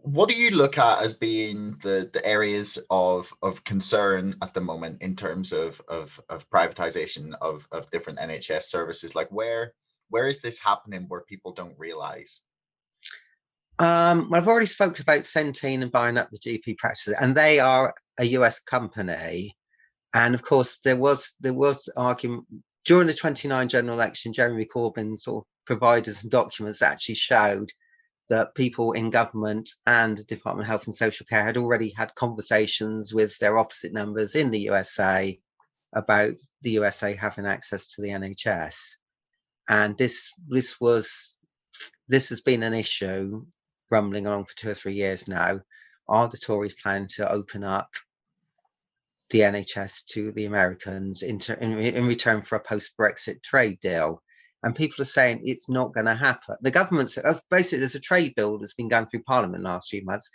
What do you look at as being the areas of concern at the moment in terms of privatization of different NHS services? Like where is this happening where people don't realize? I've already spoken about Centene and buying up the GP practices, and they are a US company. And of course, there was argument during the 29 general election. Jeremy Corbyn sort of provided some documents that actually showed that people in government and the Department of Health and Social Care had already had conversations with their opposite numbers in the USA about the USA having access to the NHS. And this has been an issue rumbling along for 2 or 3 years now. Are the Tories planning to open up the NHS to the Americans in return for a post-Brexit trade deal? And people are saying it's not going to happen. The government's basically, there's a trade bill that's been going through Parliament the last few months,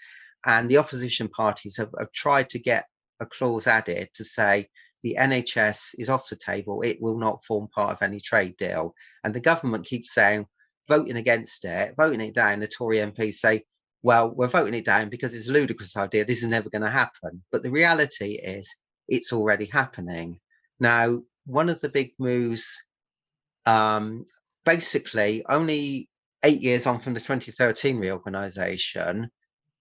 and the opposition parties have tried to get a clause added to say the NHS is off the table. It will not form part of any trade deal. And the government keeps saying, voting against it, voting it down. The Tory MPs say, well, we're voting it down because it's a ludicrous idea. This is never going to happen. But the reality is it's already happening. Now, one of the big moves, basically only 8 years on from the 2013 reorganisation,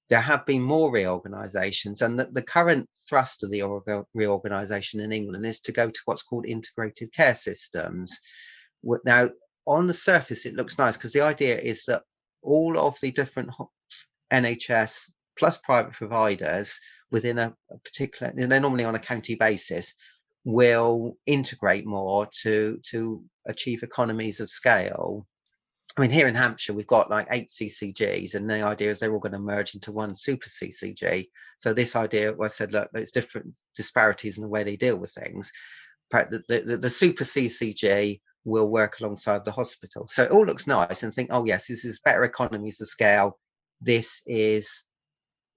there have been more reorganisations, and the current thrust of the reorganisation in England is to go to what's called integrated care systems. Now, on the surface, it looks nice because the idea is that all of the different NHS plus private providers within a particular, they're normally on a county basis, will integrate more to achieve economies of scale. I mean, here in Hampshire, we've got like 8 CCGs, and the idea is they're all going to merge into one super CCG. So this idea, I said, look, there's different disparities in the way they deal with things. But the super CCG will work alongside the hospital. So it all looks nice and think, oh, yes, this is better economies of scale. This is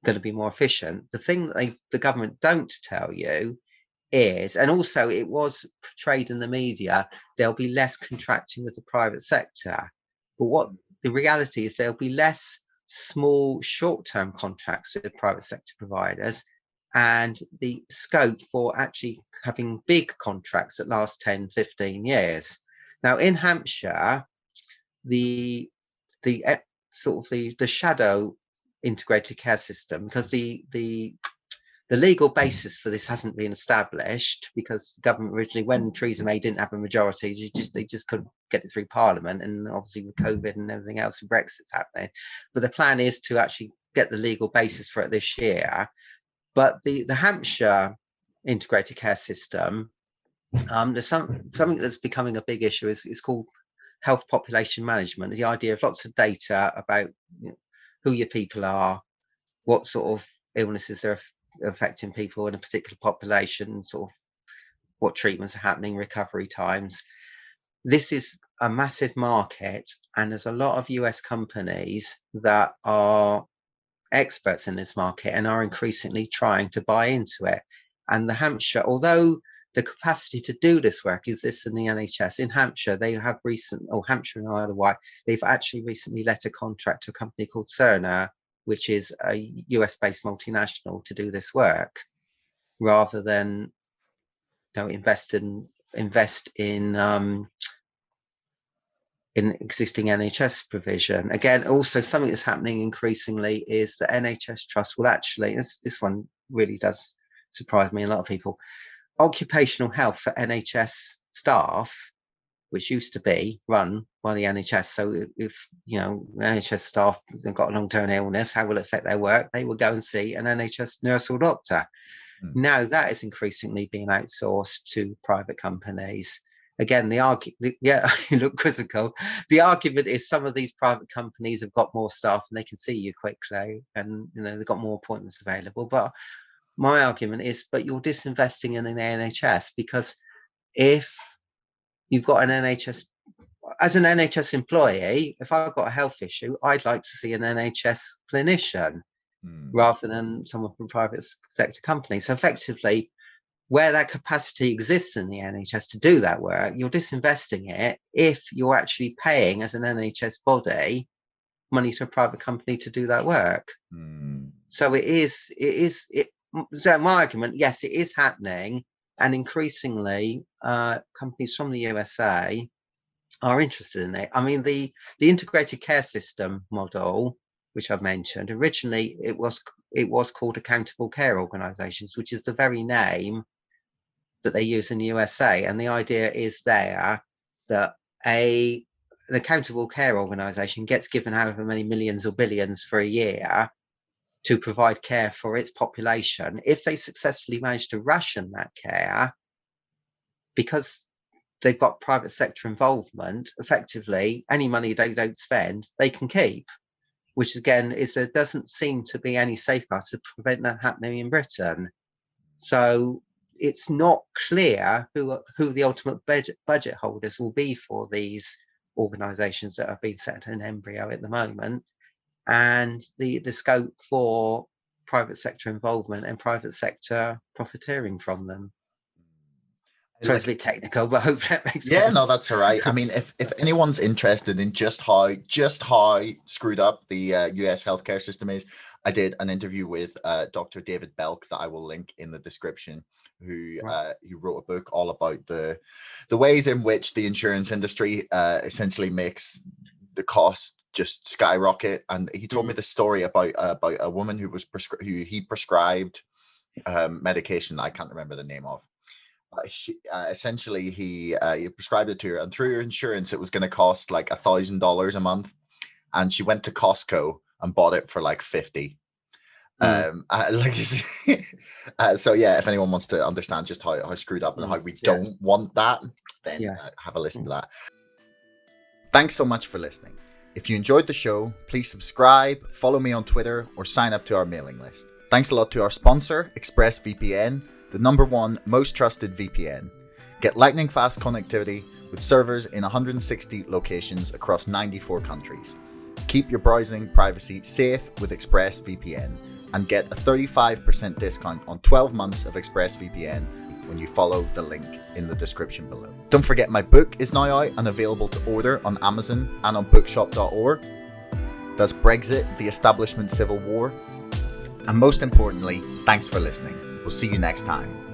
going to be more efficient. The thing that the government don't tell you is, and also it was portrayed in the media, there'll be less contracting with the private sector. But what the reality is, there'll be less small short-term contracts with private sector providers, and the scope for actually having big contracts that last 10, 15 years. Now, in Hampshire, the sort of the shadow integrated care system, because the legal basis for this hasn't been established, because the government originally, when Theresa May didn't have a majority, they just couldn't get it through Parliament, and obviously with COVID and everything else and Brexit's happening. But the plan is to actually get the legal basis for it this year. But the Hampshire integrated care system, there's something that's becoming a big issue is called health population management. The idea of lots of data about who your people are, what sort of illnesses they're affecting people in a particular population, sort of what treatments are happening, recovery times. This is a massive market, and there's a lot of US companies that are experts in this market and are increasingly trying to buy into it. And the Hampshire, although the capacity to do this work exists in the NHS, in Hampshire, they have Hampshire and Isle of Wight, they've actually recently let a contract to a company called Cerner, which is a US-based multinational, to do this work, rather than invest in existing NHS provision. Again, also something that's happening increasingly is the NHS Trust will actually, this one really does surprise me, a lot of people, occupational health for NHS staff, which used to be run by the NHS. So if NHS staff have got a long-term illness, how will it affect their work? They will go and see an NHS nurse or doctor. Now that is increasingly being outsourced to private companies. Again, you look quizzical. The argument is some of these private companies have got more staff and they can see you quickly, and they've got more appointments available. But my argument is, but you're disinvesting in an NHS, because if you've got an NHS, as an NHS employee, if I've got a health issue, I'd like to see an NHS clinician rather than someone from private sector company. So effectively, where that capacity exists in the NHS to do that work, you're disinvesting it if you're actually paying as an NHS body money to a private company to do that work. Mm. So so my argument, yes, it is happening, and increasingly companies from the USA are interested in it. I mean, the integrated care system model, which I've mentioned, originally it was called accountable care organizations, which is the very name that they use in the USA. And the idea is there that an accountable care organization gets given however many millions or billions for a year to provide care for its population. If they successfully manage to ration that care, because they've got private sector involvement, effectively any money they don't spend, they can keep, which again there doesn't seem to be any safeguard to prevent that happening in Britain. So it's not clear who the ultimate budget holders will be for these organisations that have been set in embryo at the moment, and the scope for private sector involvement and private sector profiteering from them. So it's a Like, bit technical, but I hope that makes yeah, no, sense. that's all right. I mean, if anyone's interested in just how screwed up the US healthcare system is, I did an interview with Dr. David Belk that I will link in the description, who wrote a book all about the ways in which the insurance industry essentially makes the cost just skyrocket. And he told me the story about a woman who was who he prescribed medication I can't remember the name of. Essentially he prescribed it to her, and through her insurance it was going to cost like $1,000 a month, and she went to Costco and bought it for like 50. So yeah, if anyone wants to understand just how screwed up and how we don't want that, then have a listen to that. Thanks so much for listening. If you enjoyed the show, please subscribe, follow me on Twitter, or sign up to our mailing list. Thanks a lot to our sponsor, ExpressVPN, the #1 most trusted VPN. Get lightning fast connectivity with servers in 160 locations across 94 countries. Keep your browsing privacy safe with ExpressVPN, and get a 35% discount on 12 months of ExpressVPN when you follow the link in the description below. Don't forget, my book is now out and available to order on Amazon and on bookshop.org. That's Brexit, the Establishment Civil War. And most importantly, thanks for listening. We'll see you next time.